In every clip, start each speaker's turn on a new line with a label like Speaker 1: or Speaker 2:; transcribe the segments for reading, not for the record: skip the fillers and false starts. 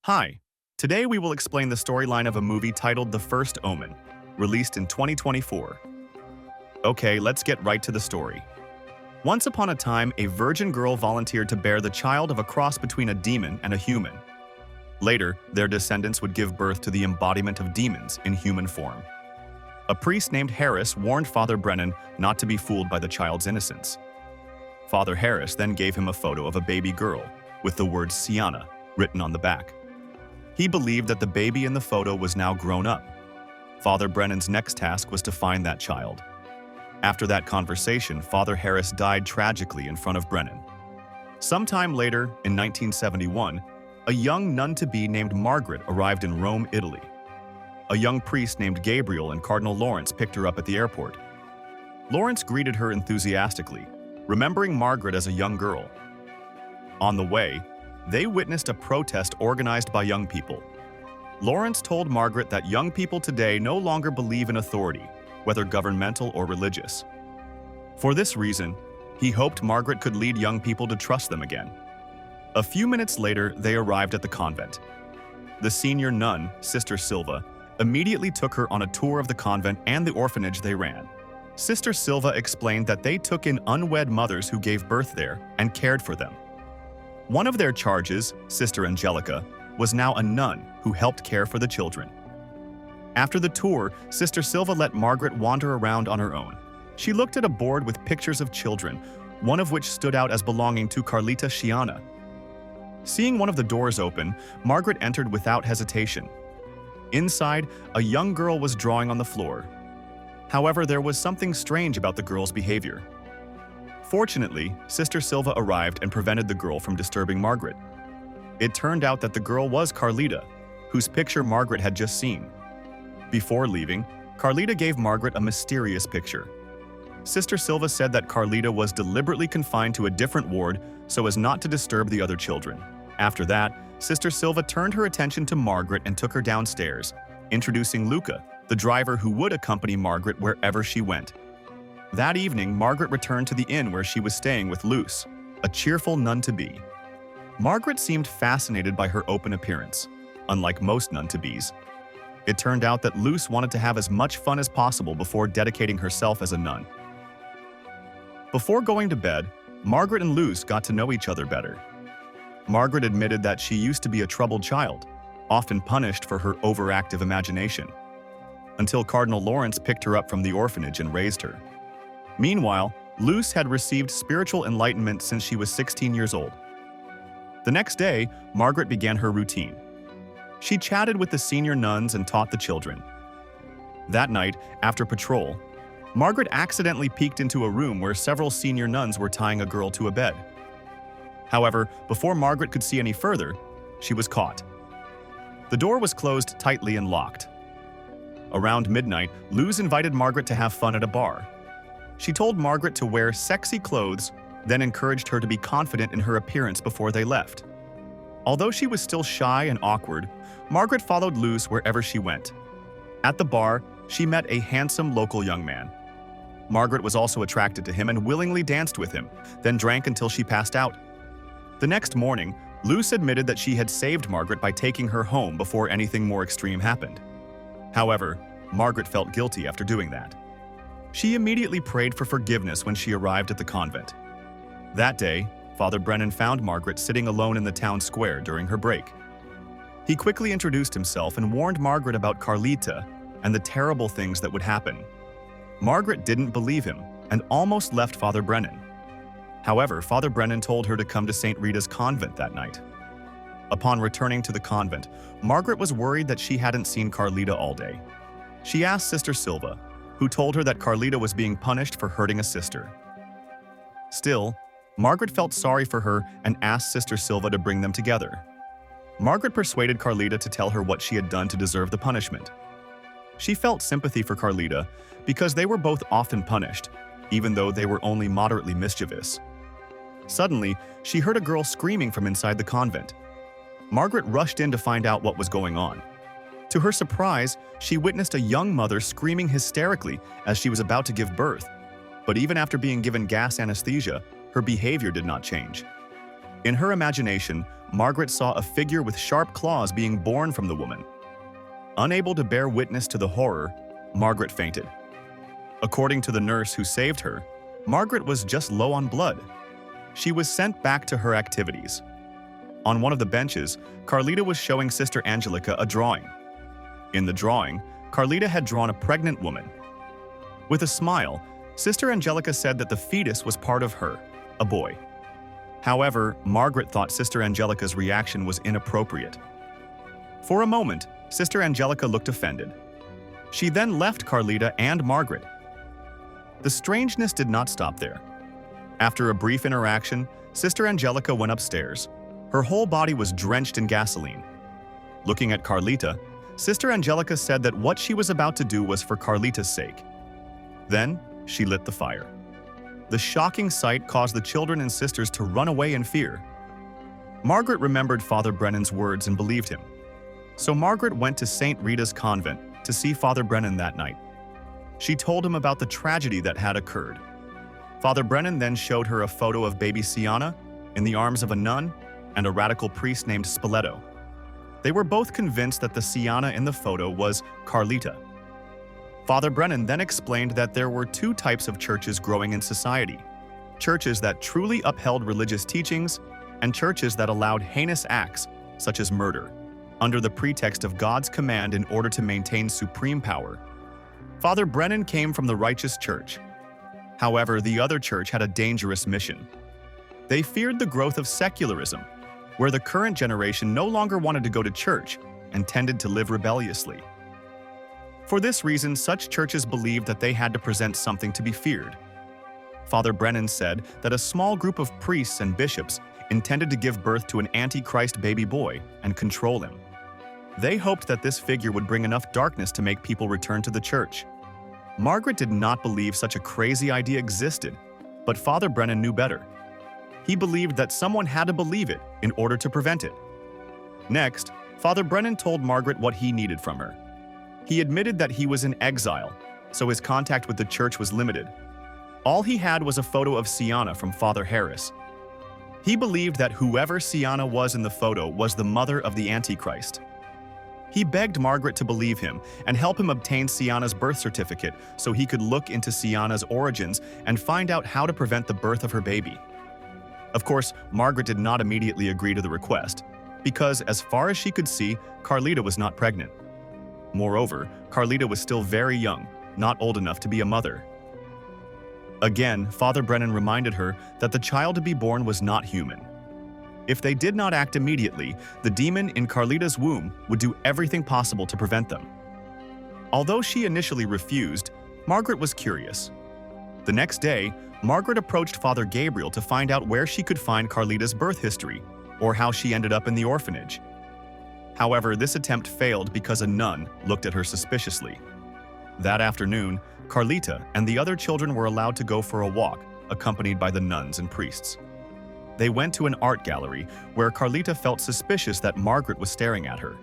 Speaker 1: Hi, today we will explain the storyline of a movie titled The First Omen, released in 2024. Okay, let's get right to the story. Once upon a time, a virgin girl volunteered to bear the child of a cross between a demon and a human. Later, their descendants would give birth to the embodiment of demons in human form. A priest named Harris warned Father Brennan not to be fooled by the child's innocence. Father Harris then gave him a photo of a baby girl with the word Sienna written on the back. He believed that the baby in the photo was now grown up. Father Brennan's next task was to find that child. After that conversation, Father Harris died tragically in front of Brennan. Sometime later, in 1971, a young nun-to-be named Margaret arrived in Rome, Italy. A young priest named Gabriel and Cardinal Lawrence picked her up at the airport. Lawrence greeted her enthusiastically, remembering Margaret as a young girl. On the way, they witnessed a protest organized by young people. Lawrence told Margaret that young people today no longer believe in authority, whether governmental or religious. For this reason, he hoped Margaret could lead young people to trust them again. A few minutes later, they arrived at the convent. The senior nun, Sister Silva, immediately took her on a tour of the convent and the orphanage they ran. Sister Silva explained that they took in unwed mothers who gave birth there and cared for them. One of their charges, Sister Angelica, was now a nun who helped care for the children. After the tour, Sister Silva let Margaret wander around on her own. She looked at a board with pictures of children, one of which stood out as belonging to Carlita Scianna. Seeing one of the doors open, Margaret entered without hesitation. Inside, a young girl was drawing on the floor. However, there was something strange about the girl's behavior. Fortunately, Sister Silva arrived and prevented the girl from disturbing Margaret. It turned out that the girl was Carlita, whose picture Margaret had just seen. Before leaving, Carlita gave Margaret a mysterious picture. Sister Silva said that Carlita was deliberately confined to a different ward so as not to disturb the other children. After that, Sister Silva turned her attention to Margaret and took her downstairs, introducing Luca, the driver who would accompany Margaret wherever she went. That evening, Margaret returned to the inn where she was staying with Luce, a cheerful nun-to-be. Margaret seemed fascinated by her open appearance, unlike most nun-to-bes. It turned out that Luce wanted to have as much fun as possible before dedicating herself as a nun. Before going to bed, Margaret and Luce got to know each other better. Margaret admitted that she used to be a troubled child, often punished for her overactive imagination, until Cardinal Lawrence picked her up from the orphanage and raised her. Meanwhile, Luce had received spiritual enlightenment since she was 16 years old. The next day, Margaret began her routine. She chatted with the senior nuns and taught the children. That night, after patrol, Margaret accidentally peeked into a room where several senior nuns were tying a girl to a bed. However, before Margaret could see any further, she was caught. The door was closed tightly and locked. Around midnight, Luce invited Margaret to have fun at a bar. She told Margaret to wear sexy clothes, then encouraged her to be confident in her appearance before they left. Although she was still shy and awkward, Margaret followed Luce wherever she went. At the bar, she met a handsome local young man. Margaret was also attracted to him and willingly danced with him, then drank until she passed out. The next morning, Luce admitted that she had saved Margaret by taking her home before anything more extreme happened. However, Margaret felt guilty after doing that. She immediately prayed for forgiveness when she arrived at the convent. That day, Father Brennan found Margaret sitting alone in the town square during her break. He quickly introduced himself and warned Margaret about Carlita and the terrible things that would happen. Margaret didn't believe him and almost left Father Brennan. However, Father Brennan told her to come to St. Rita's convent that night. Upon returning to the convent, Margaret was worried that she hadn't seen Carlita all day. She asked Sister Silva, who told her that Carlita was being punished for hurting a sister. Still, Margaret felt sorry for her and asked Sister Silva to bring them together. Margaret persuaded Carlita to tell her what she had done to deserve the punishment. She felt sympathy for Carlita because they were both often punished, even though they were only moderately mischievous. Suddenly, she heard a girl screaming from inside the convent. Margaret rushed in to find out what was going on. To her surprise, she witnessed a young mother screaming hysterically as she was about to give birth. But even after being given gas anesthesia, her behavior did not change. In her imagination, Margaret saw a figure with sharp claws being born from the woman. Unable to bear witness to the horror, Margaret fainted. According to the nurse who saved her, Margaret was just low on blood. She was sent back to her activities. On one of the benches, Carlita was showing Sister Angelica a drawing. In the drawing, Carlita had drawn a pregnant woman. With a smile, Sister Angelica said that the fetus was part of her, a boy. However, Margaret thought Sister Angelica's reaction was inappropriate. For a moment, Sister Angelica looked offended. She then left Carlita and Margaret. The strangeness did not stop there. After a brief interaction, Sister Angelica went upstairs. Her whole body was drenched in gasoline. Looking at Carlita, Sister Angelica said that what she was about to do was for Carlita's sake. Then, she lit the fire. The shocking sight caused the children and sisters to run away in fear. Margaret remembered Father Brennan's words and believed him. So Margaret went to St. Rita's convent to see Father Brennan that night. She told him about the tragedy that had occurred. Father Brennan then showed her a photo of baby Sienna in the arms of a nun and a radical priest named Spoleto. They were both convinced that the Sienna in the photo was Carlita. Father Brennan then explained that there were two types of churches growing in society: churches that truly upheld religious teachings and churches that allowed heinous acts, such as murder, under the pretext of God's command in order to maintain supreme power. Father Brennan came from the righteous church. However, the other church had a dangerous mission. They feared the growth of secularism, where the current generation no longer wanted to go to church and tended to live rebelliously. For this reason, such churches believed that they had to present something to be feared. Father Brennan said that a small group of priests and bishops intended to give birth to an Antichrist baby boy and control him. They hoped that this figure would bring enough darkness to make people return to the church. Margaret did not believe such a crazy idea existed, but Father Brennan knew better. He believed that someone had to believe it in order to prevent it. Next, Father Brennan told Margaret what he needed from her. He admitted that he was in exile, so his contact with the church was limited. All he had was a photo of Sienna from Father Harris. He believed that whoever Sienna was in the photo was the mother of the Antichrist. He begged Margaret to believe him and help him obtain Sienna's birth certificate so he could look into Sienna's origins and find out how to prevent the birth of her baby. Of course, Margaret did not immediately agree to the request, because as far as she could see, Carlita was not pregnant. Moreover, Carlita was still very young, not old enough to be a mother. Again, Father Brennan reminded her that the child to be born was not human. If they did not act immediately, the demon in Carlita's womb would do everything possible to prevent them. Although she initially refused, Margaret was curious. The next day, Margaret approached Father Gabriel to find out where she could find Carlita's birth history, or how she ended up in the orphanage. However, this attempt failed because a nun looked at her suspiciously. That afternoon, Carlita and the other children were allowed to go for a walk, accompanied by the nuns and priests. They went to an art gallery where Carlita felt suspicious that Margaret was staring at her.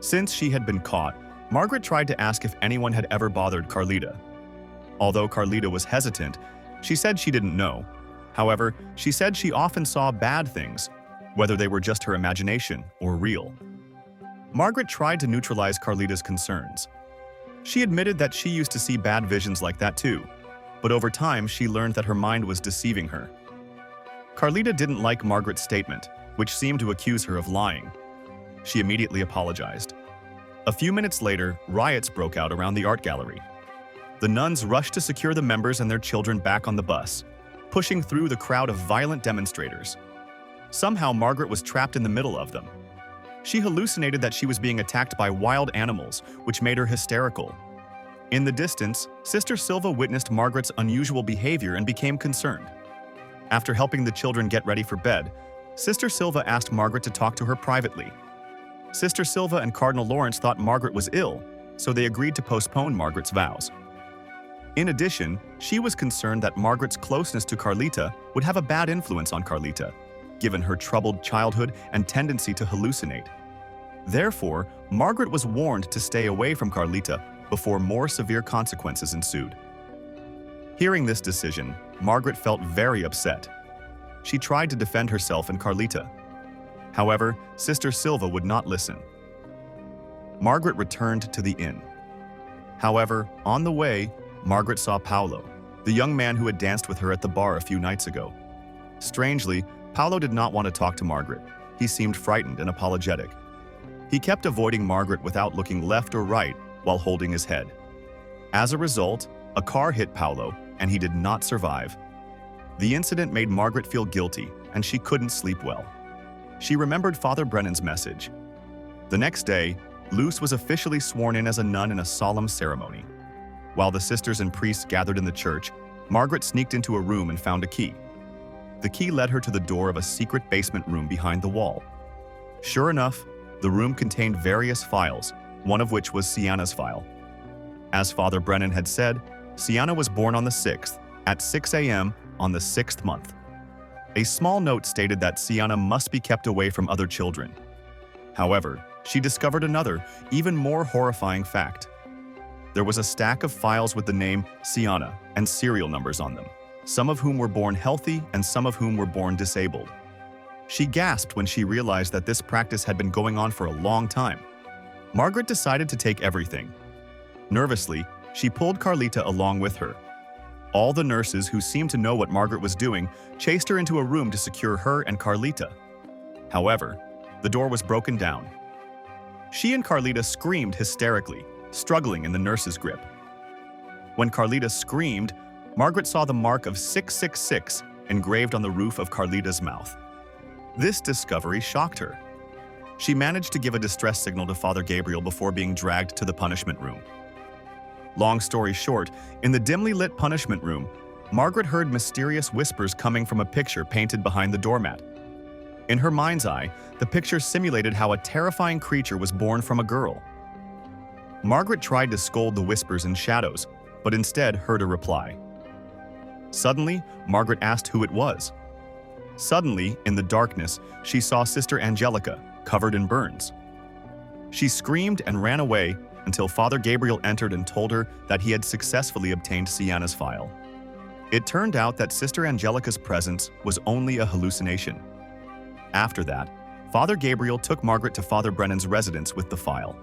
Speaker 1: Since she had been caught, Margaret tried to ask if anyone had ever bothered Carlita. Although Carlita was hesitant, she said she didn't know. However, she said she often saw bad things, whether they were just her imagination or real. Margaret tried to neutralize Carlita's concerns. She admitted that she used to see bad visions like that too, but over time she learned that her mind was deceiving her. Carlita didn't like Margaret's statement, which seemed to accuse her of lying. She immediately apologized. A few minutes later, riots broke out around the art gallery. The nuns rushed to secure the members and their children back on the bus, pushing through the crowd of violent demonstrators. Somehow Margaret was trapped in the middle of them. She hallucinated that she was being attacked by wild animals, which made her hysterical. In the distance, Sister Silva witnessed Margaret's unusual behavior and became concerned. After helping the children get ready for bed, Sister Silva asked Margaret to talk to her privately. Sister Silva and Cardinal Lawrence thought Margaret was ill, so they agreed to postpone Margaret's vows. In addition, she was concerned that Margaret's closeness to Carlita would have a bad influence on Carlita, given her troubled childhood and tendency to hallucinate. Therefore, Margaret was warned to stay away from Carlita before more severe consequences ensued. Hearing this decision, Margaret felt very upset. She tried to defend herself and Carlita. However, Sister Silva would not listen. Margaret returned to the inn. However, on the way, Margaret saw Paulo, the young man who had danced with her at the bar a few nights ago. Strangely, Paulo did not want to talk to Margaret. He seemed frightened and apologetic. He kept avoiding Margaret without looking left or right while holding his head. As a result, a car hit Paulo, and he did not survive. The incident made Margaret feel guilty, and she couldn't sleep well. She remembered Father Brennan's message. The next day, Luce was officially sworn in as a nun in a solemn ceremony. While the sisters and priests gathered in the church, Margaret sneaked into a room and found a key. The key led her to the door of a secret basement room behind the wall. Sure enough, the room contained various files, one of which was Sienna's file. As Father Brennan had said, Sienna was born on the 6th, at 6 a.m. on the 6th month. A small note stated that Sienna must be kept away from other children. However, she discovered another, even more horrifying fact. There was a stack of files with the name Sienna and serial numbers on them, some of whom were born healthy and some of whom were born disabled. She gasped when she realized that this practice had been going on for a long time. Margaret decided to take everything. Nervously, she pulled Carlita along with her. All the nurses who seemed to know what Margaret was doing chased her into a room to secure her and Carlita. However, the door was broken down. She and Carlita screamed hysterically, struggling in the nurse's grip. When Carlita screamed, Margaret saw the mark of 666 engraved on the roof of Carlita's mouth. This discovery shocked her. She managed to give a distress signal to Father Gabriel before being dragged to the punishment room. Long story short, in the dimly lit punishment room, Margaret heard mysterious whispers coming from a picture painted behind the doormat. In her mind's eye, the picture simulated how a terrifying creature was born from a girl. Margaret tried to scold the whispers and shadows, but instead heard a reply. Suddenly, Margaret asked who it was. Suddenly, in the darkness, she saw Sister Angelica, covered in burns. She screamed and ran away until Father Gabriel entered and told her that he had successfully obtained Sienna's file. It turned out that Sister Angelica's presence was only a hallucination. After that, Father Gabriel took Margaret to Father Brennan's residence with the file.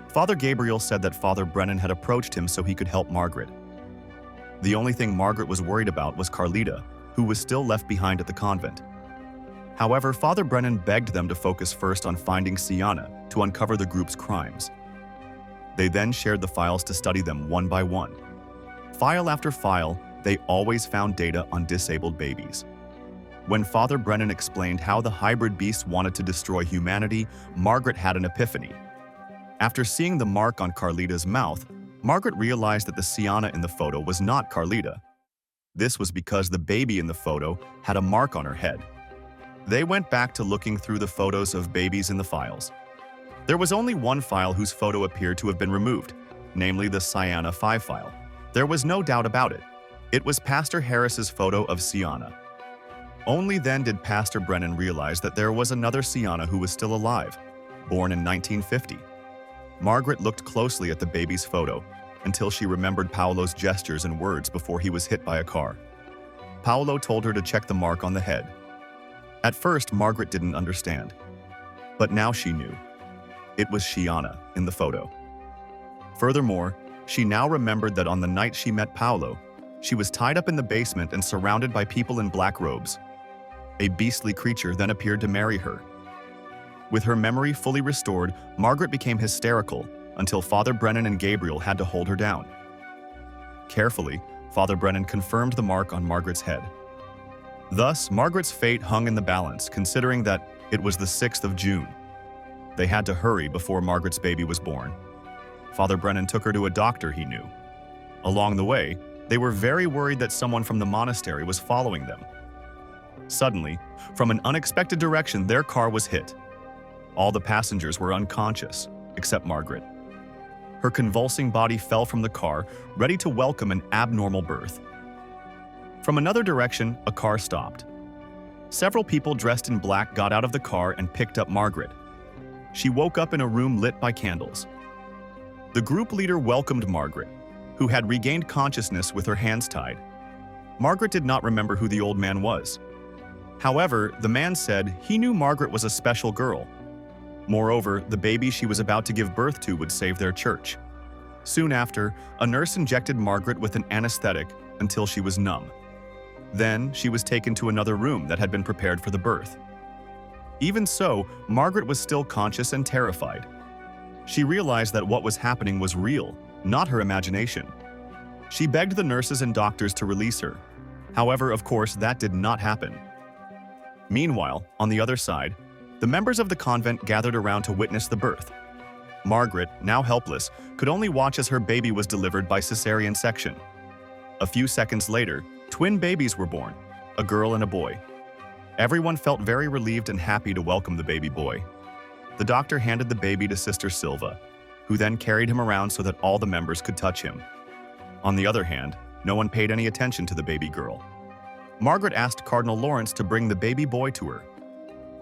Speaker 1: Father Gabriel said that Father Brennan had approached him so he could help Margaret. The only thing Margaret was worried about was Carlita, who was still left behind at the convent. However, Father Brennan begged them to focus first on finding Sienna to uncover the group's crimes. They then shared the files to study them one by one. File after file, they always found data on disabled babies. When Father Brennan explained how the hybrid beasts wanted to destroy humanity, Margaret had an epiphany. After seeing the mark on Carlita's mouth, Margaret realized that the Sienna in the photo was not Carlita. This was because the baby in the photo had a mark on her head. They went back to looking through the photos of babies in the files. There was only one file whose photo appeared to have been removed, namely the Sienna 5 file. There was no doubt about it. It was Pastor Harris's photo of Sienna. Only then did Pastor Brennan realize that there was another Sienna who was still alive, born in 1950. Margaret looked closely at the baby's photo until she remembered Paolo's gestures and words before he was hit by a car. Paolo told her to check the mark on the head. At first, Margaret didn't understand, but now she knew. It was Sienna in the photo. Furthermore, she now remembered that on the night she met Paolo, she was tied up in the basement and surrounded by people in black robes. A beastly creature then appeared to marry her. With her memory fully restored, Margaret became hysterical until Father Brennan and Gabriel had to hold her down. Carefully, Father Brennan confirmed the mark on Margaret's head. Thus, Margaret's fate hung in the balance, considering that it was the 6th of June. They had to hurry before Margaret's baby was born. Father Brennan took her to a doctor he knew. Along the way, they were very worried that someone from the monastery was following them. Suddenly, from an unexpected direction, their car was hit. All the passengers were unconscious, except Margaret. Her convulsing body fell from the car, ready to welcome an abnormal birth. From another direction, a car stopped. Several people dressed in black got out of the car and picked up Margaret. She woke up in a room lit by candles. The group leader welcomed Margaret, who had regained consciousness with her hands tied. Margaret did not remember who the old man was. However, the man said he knew Margaret was a special girl. Moreover, the baby she was about to give birth to would save their church. Soon after, a nurse injected Margaret with an anesthetic until she was numb. Then, she was taken to another room that had been prepared for the birth. Even so, Margaret was still conscious and terrified. She realized that what was happening was real, not her imagination. She begged the nurses and doctors to release her. However, of course, that did not happen. Meanwhile, on the other side, the members of the convent gathered around to witness the birth. Margaret, now helpless, could only watch as her baby was delivered by cesarean section. A few seconds later, twin babies were born, a girl and a boy. Everyone felt very relieved and happy to welcome the baby boy. The doctor handed the baby to Sister Silva, who then carried him around so that all the members could touch him. On the other hand, no one paid any attention to the baby girl. Margaret asked Cardinal Lawrence to bring the baby boy to her.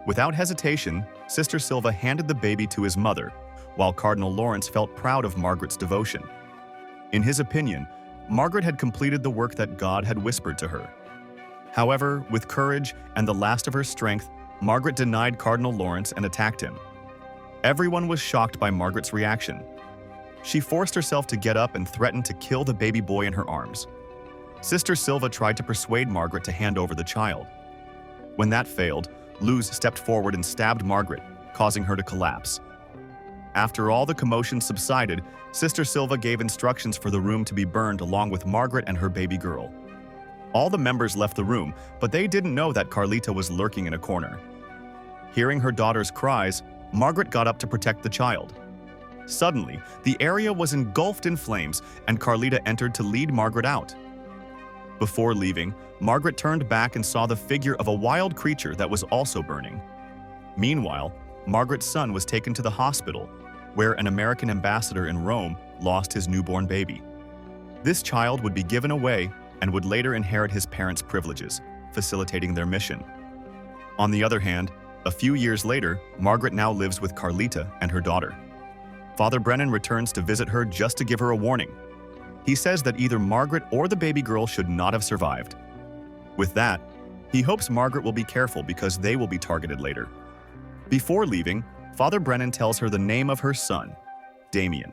Speaker 1: Without hesitation, Sister Silva handed the baby to his mother, while Cardinal Lawrence felt proud of Margaret's devotion. In his opinion, Margaret had completed the work that God had whispered to her. However, with courage and the last of her strength, Margaret denied Cardinal Lawrence and attacked him. Everyone was shocked by Margaret's reaction. She forced herself to get up and threatened to kill the baby boy in her arms. Sister Silva tried to persuade Margaret to hand over the child. When that failed, Luz stepped forward and stabbed Margaret, causing her to collapse. After all the commotion subsided, Sister Silva gave instructions for the room to be burned along with Margaret and her baby girl. All the members left the room, but they didn't know that Carlita was lurking in a corner. Hearing her daughter's cries, Margaret got up to protect the child. Suddenly, the area was engulfed in flames, and Carlita entered to lead Margaret out. Before leaving, Margaret turned back and saw the figure of a wild creature that was also burning. Meanwhile, Margaret's son was taken to the hospital, where an American ambassador in Rome lost his newborn baby. This child would be given away and would later inherit his parents' privileges, facilitating their mission. On the other hand, a few years later, Margaret now lives with Carlita and her daughter. Father Brennan returns to visit her just to give her a warning. He says that either Margaret or the baby girl should not have survived. With that, he hopes Margaret will be careful because they will be targeted later. Before leaving, Father Brennan tells her the name of her son, Damien.